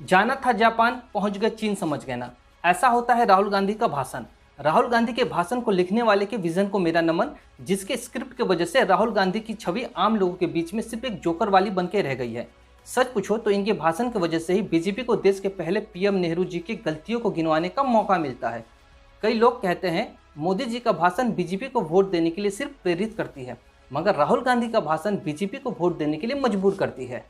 जाना था जापान, पहुंच गए चीन, समझ गए ना। ऐसा होता है राहुल गांधी का भाषण। राहुल गांधी के भाषण को लिखने वाले के विजन को मेरा नमन, जिसके स्क्रिप्ट की वजह से राहुल गांधी की छवि आम लोगों के बीच में सिर्फ एक जोकर वाली बन के रह गई है। सच पूछो तो इनके भाषण की वजह से ही बीजेपी को देश के पहले पीएम नेहरू जी की गलतियों को गिनवाने का मौका मिलता है। कई लोग कहते हैं मोदी जी का भाषण बीजेपी को वोट देने के लिए सिर्फ प्रेरित करती है, मगर राहुल गांधी का भाषण बीजेपी को वोट देने के लिए मजबूर करती है।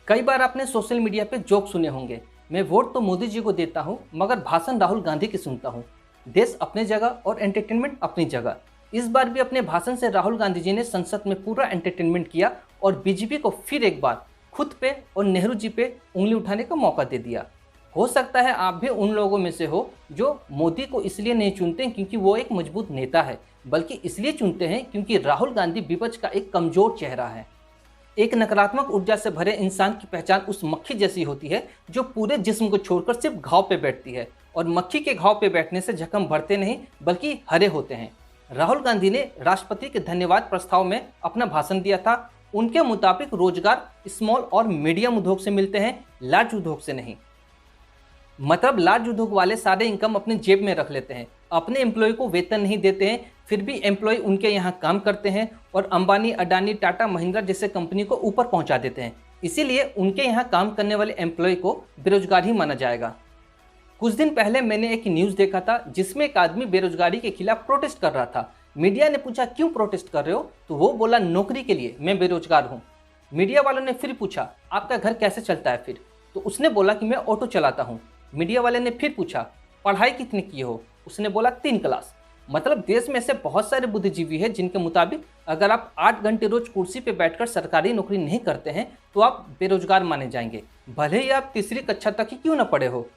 कई बार आपने सोशल मीडिया पे जोक सुने होंगे, मैं वोट तो मोदी जी को देता हूँ मगर भाषण राहुल गांधी की सुनता हूँ। देश अपनी जगह और एंटरटेनमेंट अपनी जगह। इस बार भी अपने भाषण से राहुल गांधी जी ने संसद में पूरा एंटरटेनमेंट किया और बीजेपी को फिर एक बार खुद पे और नेहरू जी पे उंगली उठाने का मौका दे दिया। हो सकता है आप भी उन लोगों में से हो जो मोदी को इसलिए नहीं चुनते क्योंकि वो एक मजबूत नेता है, बल्कि इसलिए चुनते हैं क्योंकि राहुल गांधी विपक्ष का एक कमजोर चेहरा है। एक नकारात्मक ऊर्जा से भरे इंसान की पहचान उस मक्खी जैसी होती है जो पूरे जिस्म को छोड़कर सिर्फ घाव पे बैठती है, और मक्खी के घाव पे बैठने से जख्म बढ़ते नहीं बल्कि हरे होते हैं। राहुल गांधी ने राष्ट्रपति के धन्यवाद प्रस्ताव में अपना भाषण दिया था। उनके मुताबिक रोजगार स्मॉल और मीडियम उद्योग से मिलते हैं, लार्ज उद्योग से नहीं। मतलब लार्ज उद्योग वाले सारे इनकम अपने जेब में रख लेते हैं, अपने एम्प्लॉय को वेतन नहीं देते हैं, फिर भी एम्प्लॉय उनके यहाँ काम करते हैं और अंबानी, अडानी, टाटा, महिंद्रा जैसे कंपनी को ऊपर पहुंचा देते हैं। इसीलिए उनके यहाँ काम करने वाले एम्प्लॉय को बेरोजगार ही माना जाएगा। कुछ दिन पहले मैंने एक न्यूज़ देखा था जिसमें एक आदमी बेरोजगारी के खिलाफ प्रोटेस्ट कर रहा था। मीडिया ने पूछा क्यों प्रोटेस्ट कर रहे हो, तो वो बोला नौकरी के लिए, मैं बेरोजगार हूँ। मीडिया वालों ने फिर पूछा आपका घर कैसे चलता है फिर, तो उसने बोला कि मैं ऑटो चलाता हूँ। मीडिया वाले ने फिर पूछा पढ़ाई कितनी की हो, उसने बोला 3 क्लास। मतलब देश में ऐसे बहुत सारे बुद्धिजीवी हैं जिनके मुताबिक अगर आप 8 घंटे रोज कुर्सी पे बैठकर सरकारी नौकरी नहीं करते हैं तो आप बेरोजगार माने जाएंगे, भले ही आप तीसरी कक्षा तक ही क्यों न पढ़े हो।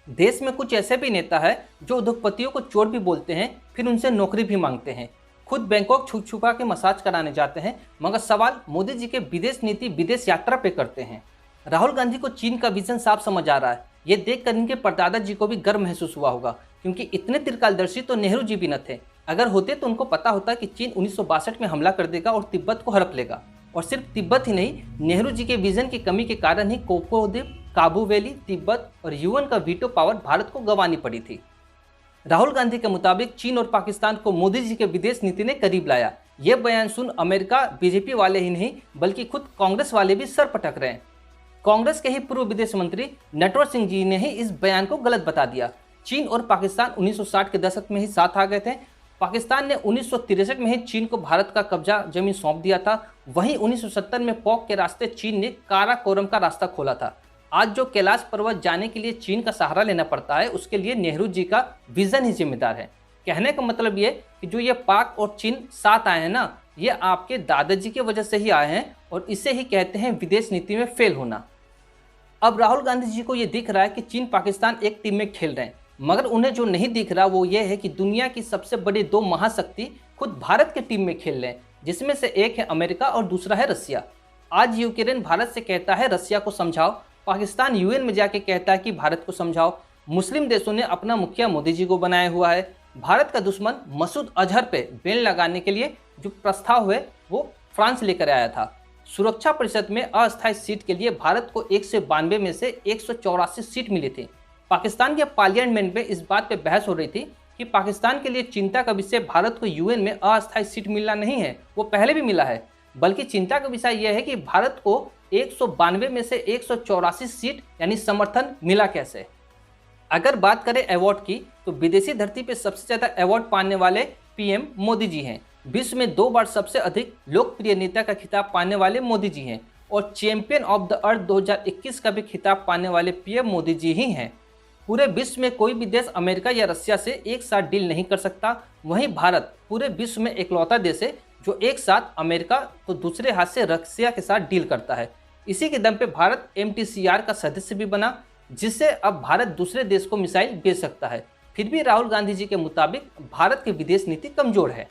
देश में कुछ ऐसे भी नेता है जो उद्योगपतियों को चोर भी बोलते हैं, फिर उनसे नौकरी भी मांगते हैं, खुद बैंकॉक छुप छुपा के मसाज कराने जाते हैं, मगर सवाल मोदी जी के विदेश नीति विदेश यात्रा पे करते हैं। राहुल गांधी को चीन का विजन साफ समझ आ रहा है। ये देखकर इनके परदादा जी को भी गर्व महसूस हुआ होगा, क्योंकि इतने त्रिकालदर्शी तो नेहरू जी भी न थे। अगर होते तो उनको पता होता कि चीन 1962 में हमला कर देगा और तिब्बत को हड़प लेगा। और सिर्फ तिब्बत ही नहीं, नेहरू जी के विजन की कमी के कारण ही कोको द्वीप, काबू वैली, तिब्बत और यूएन का वीटो पावर भारत को गंवानी पड़ी थी। राहुल गांधी के मुताबिक चीन और पाकिस्तान को मोदी जी के विदेश नीति ने करीब लाया। ये बयान सुन अमेरिका, बीजेपी वाले ही नहीं बल्कि खुद कांग्रेस वाले भी सर पटक रहे हैं। कांग्रेस के ही पूर्व विदेश मंत्री नटवर सिंह जी ने ही इस बयान को गलत बता दिया। चीन और पाकिस्तान 1960 के दशक में ही साथ आ गए थे। पाकिस्तान ने 1963 में ही चीन को भारत का कब्जा जमीन सौंप दिया था। वहीं 1970 में पोक के रास्ते चीन ने काराकोरम का रास्ता खोला था। आज जो कैलाश पर्वत जाने के लिए चीन का सहारा लेना पड़ता है, उसके लिए नेहरू जी का विजन ही जिम्मेदार है। कहने का मतलब ये कि जो ये पाक और चीन साथ आए हैं ना, ये आपके दादाजी की वजह से ही आए हैं, और इसे ही कहते हैं विदेश नीति में फेल होना। अब राहुल गांधी जी को ये दिख रहा है कि चीन पाकिस्तान एक टीम में खेल रहे हैं, मगर उन्हें जो नहीं दिख रहा वो ये है कि दुनिया की सबसे बड़ी 2 महाशक्ति खुद भारत के टीम में खेल रहे हैं, जिसमें से एक है अमेरिका और दूसरा है रसिया। आज यूक्रेन भारत से कहता है रसिया को समझाओ, पाकिस्तान यूएन में जाके कहता है कि भारत को समझाओ। मुस्लिम देशों ने अपना मुखिया मोदी जी को बनाया हुआ है। भारत का दुश्मन मसूद अजहर पे बैन लगाने के लिए जो प्रस्ताव है वो फ्रांस लेकर आया था। सुरक्षा परिषद में अस्थायी सीट के लिए भारत को 192 में से 184 सीट मिली थी। पाकिस्तान के पार्लियामेंट में इस बात पे बहस हो रही थी कि पाकिस्तान के लिए चिंता का विषय भारत को यूएन में अस्थायी सीट मिलना नहीं है, वो पहले भी मिला है, बल्कि चिंता का विषय यह है कि भारत को 192 में से 184 सीट यानी समर्थन मिला कैसे। अगर बात करें अवार्ड की, तो विदेशी धरती पे सबसे ज़्यादा अवार्ड पाने वाले पीएम मोदी जी हैं। विश्व में 2 बार सबसे अधिक लोकप्रिय नेता का खिताब पाने वाले मोदी जी हैं, और चैंपियन ऑफ द अर्थ 2021 का भी खिताब पाने वाले पीएम मोदी जी ही हैं। पूरे विश्व में कोई भी देश अमेरिका या रसिया से एक साथ डील नहीं कर सकता। वहीं भारत पूरे विश्व में इकलौता देश है जो एक साथ अमेरिका तो दूसरे हाथ से रसिया के साथ डील करता है। इसी के दम पे भारत MTCR का सदस्य भी बना, जिससे अब भारत दूसरे देश को मिसाइल बेच सकता है। फिर भी राहुल गांधी जी के मुताबिक भारत की विदेश नीति कमजोर है।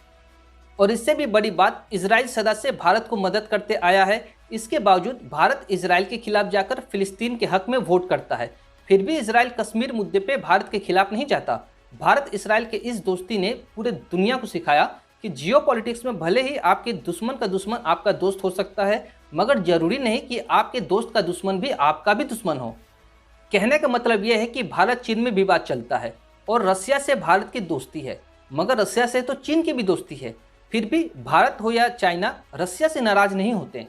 और इससे भी बड़ी बात, इजराइल सदा से भारत को मदद करते आया है। इसके बावजूद भारत इजराइल के खिलाफ जाकर फिलिस्तीन के हक में वोट करता है। फिर भी इजराइल कश्मीर मुद्दे पे भारत के खिलाफ नहीं जाता। भारत इजराइल के इस दोस्ती ने पूरे दुनिया को सिखाया कि जियोपॉलिटिक्स में भले ही आपके दुश्मन का दुश्मन आपका दोस्त हो सकता है, मगर जरूरी नहीं कि आपके दोस्त का दुश्मन भी आपका भी दुश्मन हो। कहने का मतलब यह है कि भारत चीन में विवाद चलता है और रसिया से भारत की दोस्ती है, मगर रसिया से तो चीन की भी दोस्ती है। फिर भी भारत हो या चाइना रसिया से नाराज नहीं होते।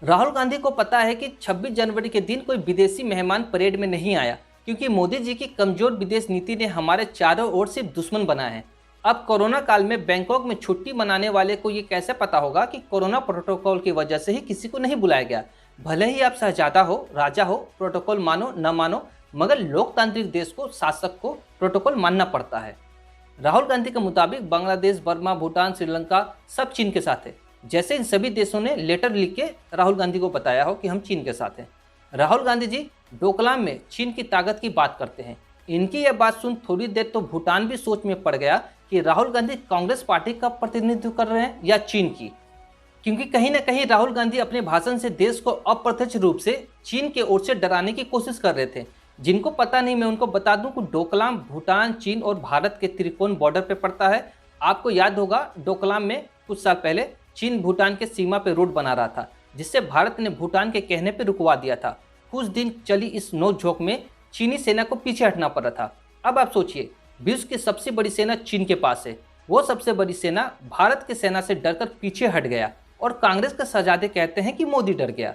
राहुल गांधी को पता है कि 26 जनवरी के दिन कोई विदेशी मेहमान परेड में नहीं आया, क्योंकि मोदी जी की कमजोर विदेश नीति ने हमारे चारों ओर सिर्फ दुश्मन बनाए हैं। अब कोरोना काल में बैंकॉक में छुट्टी मनाने वाले को ये कैसे पता होगा कि कोरोना प्रोटोकॉल की वजह से ही किसी को नहीं बुलाया गया। भले ही आप शहजादा हो, राजा हो, प्रोटोकॉल मानो न मानो, मगर लोकतांत्रिक देश को, शासक को प्रोटोकॉल मानना पड़ता है। राहुल गांधी के मुताबिक बांग्लादेश, बर्मा, भूटान, श्रीलंका सब चीन के साथ है। जैसे इन सभी देशों ने लेटर लिख के राहुल गांधी को बताया हो कि हम चीन के साथ हैं। राहुल गांधी जी डोकलाम में चीन की ताकत की बात करते हैं। इनकी यह बात सुन थोड़ी देर तो भूटान भी सोच में पड़ गया कि राहुल गांधी कांग्रेस पार्टी का प्रतिनिधित्व कर रहे हैं या चीन की, क्योंकि कहीं ना कहीं राहुल गांधी अपने भाषण से देश को अप्रत्यक्ष रूप से चीन के ओर से डराने की कोशिश कर रहे थे। जिनको पता नहीं, मैं उनको बता दूं कि डोकलाम भूटान, चीन और भारत के त्रिकोण बॉर्डर पे पड़ता है। आपको याद होगा डोकलाम में कुछ साल पहले चीन भूटान के सीमा पे रोड बना रहा था, जिससे भारत ने भूटान के कहने पे रुकवा दिया था। कुछ दिन चली इस नोकझोंक में चीनी सेना को पीछे हटना पड़ा था। अब आप सोचिए, विश्व की सबसे बड़ी सेना चीन के पास है, वो सबसे बड़ी सेना भारत की सेना से डरकर पीछे हट गया और कांग्रेस के शहजादे कहते हैं कि मोदी डर गया।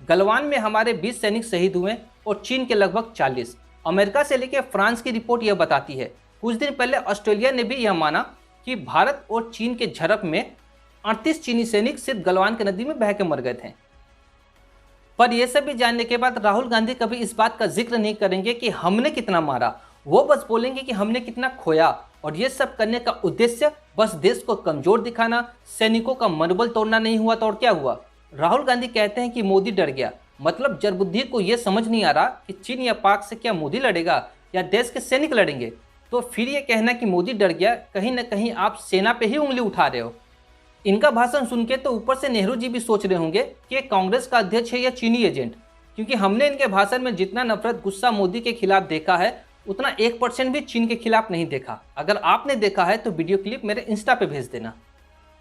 गलवान में हमारे 20 सैनिक शहीद हुए और चीन के लगभग 40। अमेरिका से लेकर फ्रांस की रिपोर्ट यह बताती है। कुछ दिन पहले ऑस्ट्रेलिया ने भी यह माना कि भारत और चीन के झड़प में 38 चीनी सैनिक सिर्फ गलवान की नदी में बह के मर गए थे। पर यह सब भी जानने के बाद राहुल गांधी कभी इस बात का जिक्र नहीं करेंगे कि हमने कितना मारा, वो बस बोलेंगे कि हमने कितना खोया। और ये सब करने का उद्देश्य बस देश को कमजोर दिखाना, सैनिकों का मनोबल तोड़ना नहीं हुआ तो और क्या हुआ। राहुल गांधी कहते हैं कि मोदी डर गया, मतलब जरबुद्धि को यह समझ नहीं आ रहा कि चीन या पाक से क्या मोदी लड़ेगा या देश के सैनिक लड़ेंगे। तो फिर ये कहना कि मोदी डर गया, कहीं ना कहीं आप सेना पे ही उंगली उठा रहे हो। इनका भाषण सुन के तो ऊपर से नेहरू जी भी सोच रहे होंगे कि ये कांग्रेस का अध्यक्ष है या चीनी एजेंट, क्योंकि हमने इनके भाषण में जितना नफरत, गुस्सा मोदी के खिलाफ देखा है, उतना 1% भी चीन के खिलाफ नहीं देखा। अगर आपने देखा है तो वीडियो क्लिप मेरे इंस्टा पे भेज देना।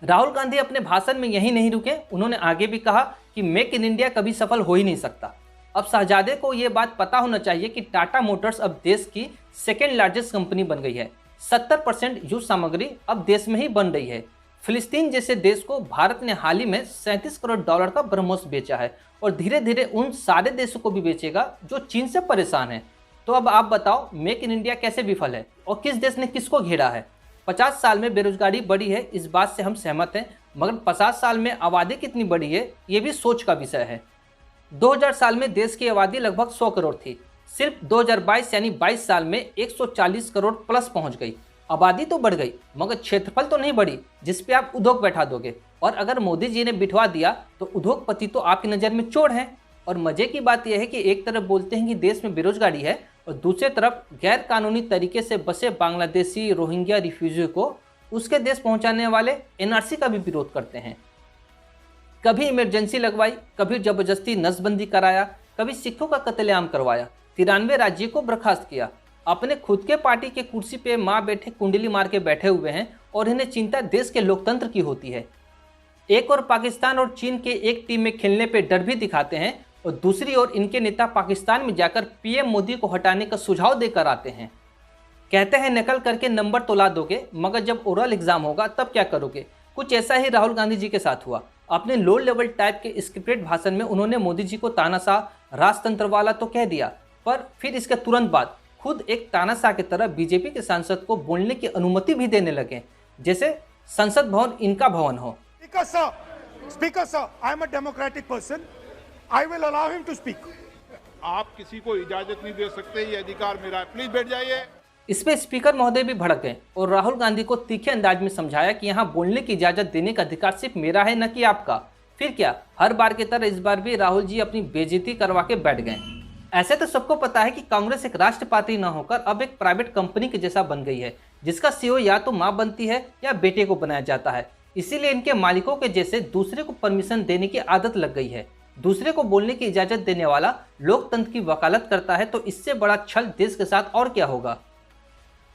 राहुल गांधी अपने भाषण में यही नहीं रुके, उन्होंने आगे भी कहा कि मेक इन इंडिया कभी सफल हो ही नहीं सकता। अब शहजादे को यह बात पता होना चाहिए कि टाटा मोटर्स अब देश की सेकेंड लार्जेस्ट कंपनी बन गई है। 70% युद्ध सामग्री अब देश में ही बन रही है। फिलिस्तीन जैसे देश को भारत ने हाल ही में $37 करोड़ का ब्रह्मोस बेचा है और धीरे धीरे उन सारे देशों को भी बेचेगा जो चीन से परेशान है। तो अब आप बताओ, मेक इन इंडिया कैसे विफल है और किस देश ने किसको घेरा है। 50 साल में बेरोजगारी बढ़ी है, इस बात से हम सहमत हैं, मगर 50 साल में आबादी कितनी बढ़ी है ये भी सोच का विषय है। 2000 साल में देश की आबादी लगभग 100 करोड़ थी, सिर्फ 2022 यानी 22 साल में 140 करोड़ प्लस पहुंच गई। आबादी तो बढ़ गई मगर क्षेत्रफल तो नहीं बढ़ी जिस पे आप उद्योग बैठा दोगे। और अगर मोदी जी ने बिठवा दिया तो उद्योगपति तो आपकी नज़र में चोर हैं। और मजे की बात यह है कि एक तरफ बोलते हैं कि देश में बेरोजगारी है और दूसरी तरफ गैर कानूनी तरीके से बसे बांग्लादेशी रोहिंग्या रिफ्यूजी को उसके देश पहुंचाने वाले एनआरसी का भी विरोध करते हैं। कभी इमरजेंसी लगवाई, कभी जबरदस्ती नसबंदी कराया, कभी सिखों का कत्लेआम करवाया, 93 राज्यों को बर्खास्त किया। अपने खुद के पार्टी के कुर्सी पे माँ बैठे कुंडली मार के बैठे हुए हैं और इन्हें चिंता देश के लोकतंत्र की होती है। एक और पाकिस्तान और चीन के एक टीम में खेलने पे डर भी दिखाते हैं और दूसरी ओर इनके नेता पाकिस्तान में जाकर पीएम मोदी को हटाने का सुझाव देकर आते हैं। कहते हैं नकल करके नंबर तो ला दोगे, मगर जब ओरल एग्जाम होगा तब क्या करोगे। कुछ ऐसा ही राहुल गांधी जी के साथ हुआ। अपने लो लेवल टाइप के स्क्रिप्टेड भाषण में उन्होंने मोदी जी को तानाशाह, राजतंत्र वाला तो कह दिया, पर फिर इसके तुरंत बाद खुद एक तानाशाह की तरह बीजेपी के सांसद को बोलने की अनुमति भी देने लगे, जैसे संसद भवन इनका भवन हो। Speaker sir, I am a democratic person. I will allow him to speak. आप किसी को इजाजत नहीं दे सकते, ये अधिकार मेरा है, प्लीज बैठ जाइए। इस पे स्पीकर महोदय भी भड़क गए और राहुल गांधी को तीखे अंदाज में समझाया कि यहाँ बोलने की इजाजत देने का अधिकार सिर्फ मेरा है, न कि आपका। फिर क्या, हर बार की तरह इस बार भी राहुल जी अपनी बेइज्जती करवा के बैठ गए। ऐसे तो सबको पता है कि कांग्रेस एक राष्ट्र पार्टी न होकर अब एक प्राइवेट कंपनी के जैसा बन गई है, जिसका सीईओ या तो माँ बनती है या बेटे को बनाया जाता है। इसीलिए इनके मालिकों के जैसे दूसरे को परमिशन देने की आदत लग गई है। दूसरे को बोलने की इजाजत देने वाला लोकतंत्र की वकालत करता है, तो इससे बड़ा छल देश के साथ और क्या होगा।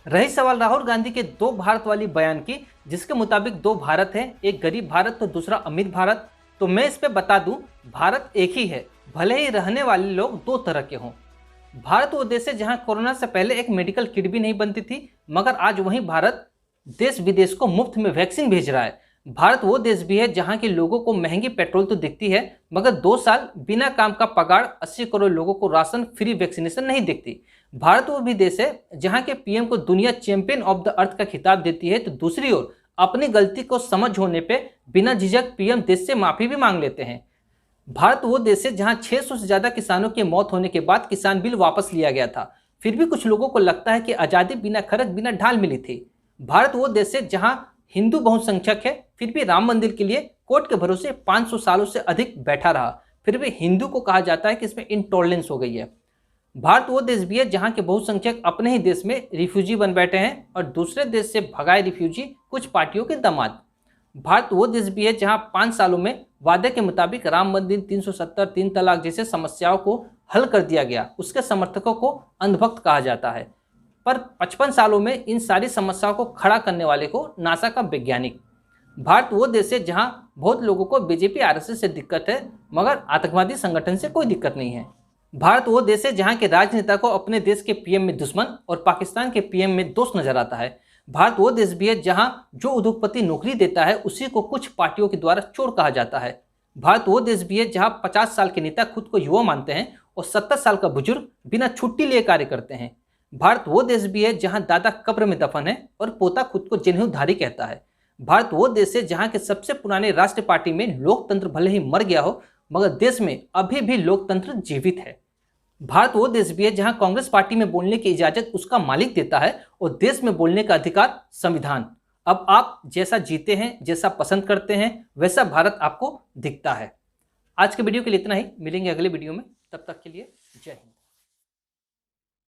रही सवाल राहुल गांधी के 2 भारत वाली बयान की, जिसके मुताबिक 2 भारत हैं, एक गरीब भारत तो दूसरा अमीर भारत, तो मैं इस पे बता दूं, भारत एक ही है, भले ही रहने वाले लोग 2 तरह के हों। भारत वो देश है जहां कोरोना से पहले एक मेडिकल किट भी नहीं बनती थी, मगर आज वहीं भारत देश विदेश को मुफ्त में वैक्सीन भेज रहा है। भारत वो देश भी है जहां के लोगों को महंगी पेट्रोल तो दिखती है, मगर 2 साल बिना काम का पगार 80 करोड़ लोगों को राशन फ्री वैक्सीनेशन नहीं दिखती। भारत वो भी देश है जहां के पीएम को दुनिया चैंपियन ऑफ द अर्थ का खिताब देती है, तो दूसरी ओर अपनी गलती को समझ होने पे बिना झिझक पीएम देश से माफी भी मांग लेते हैं। भारत वो देश है जहां 600 से ज्यादा किसानों की मौत होने के बाद किसान बिल वापस लिया गया था, फिर भी कुछ लोगों को लगता है कि आजादी बिना खर्च बिना ढाल मिली थी। भारत वो देश है जहां हिंदू बहुसंख्यक है, फिर भी राम मंदिर के लिए कोर्ट के भरोसे 500 सालों से अधिक बैठा रहा, फिर भी हिंदू को कहा जाता है कि इसमें इंटॉलरेंस हो गई है। भारत वो देश भी है जहां के बहुसंख्यक अपने ही देश में रिफ्यूजी बन बैठे हैं और दूसरे देश से भगाए रिफ्यूजी कुछ पार्टियों के दामाद। भारत वो देश भी है जहां 5 सालों में वादे के मुताबिक राम मंदिर, 370, 3 तलाक जैसे समस्याओं को हल कर दिया गया, उसके समर्थकों को अंधभक्त कहा जाता है। पर 55 सालों में इन सारी समस्याओं को खड़ा करने वाले को नासा का वैज्ञानिक। भारत वो देश है जहां बहुत लोगों को बीजेपी आरएसएस से दिक्कत है, मगर आतंकवादी संगठन से कोई दिक्कत नहीं है। भारत वो देश है जहां के राजनेता को अपने देश के पीएम में दुश्मन और पाकिस्तान के पीएम में दोस्त नजर आता है। भारत वो देश भी है जहां जो उद्योगपति नौकरी देता है उसी को कुछ पार्टियों के द्वारा चोर कहा जाता है। भारत वो देश भी है जहां 50 साल के नेता खुद को युवा मानते हैं और 70 साल का बुजुर्ग बिना छुट्टी लिए कार्य करते हैं। भारत वो देश भी है जहां दादा कब्र में दफन है और पोता खुद को जनेऊधारी कहता है। भारत वो देश है जहां के सबसे पुराने राष्ट्रीय पार्टी में लोकतंत्र भले ही मर गया हो, मगर देश में अभी भी लोकतंत्र जीवित है। भारत वो देश भी है जहां कांग्रेस पार्टी में बोलने की इजाजत उसका मालिक देता है और देश में बोलने का अधिकार संविधान। अब आप जैसा जीते हैं, जैसा पसंद करते हैं, वैसा भारत आपको दिखता है। आज के वीडियो के लिए इतना ही, मिलेंगे अगले वीडियो में, तब तक के लिए जय हिंद।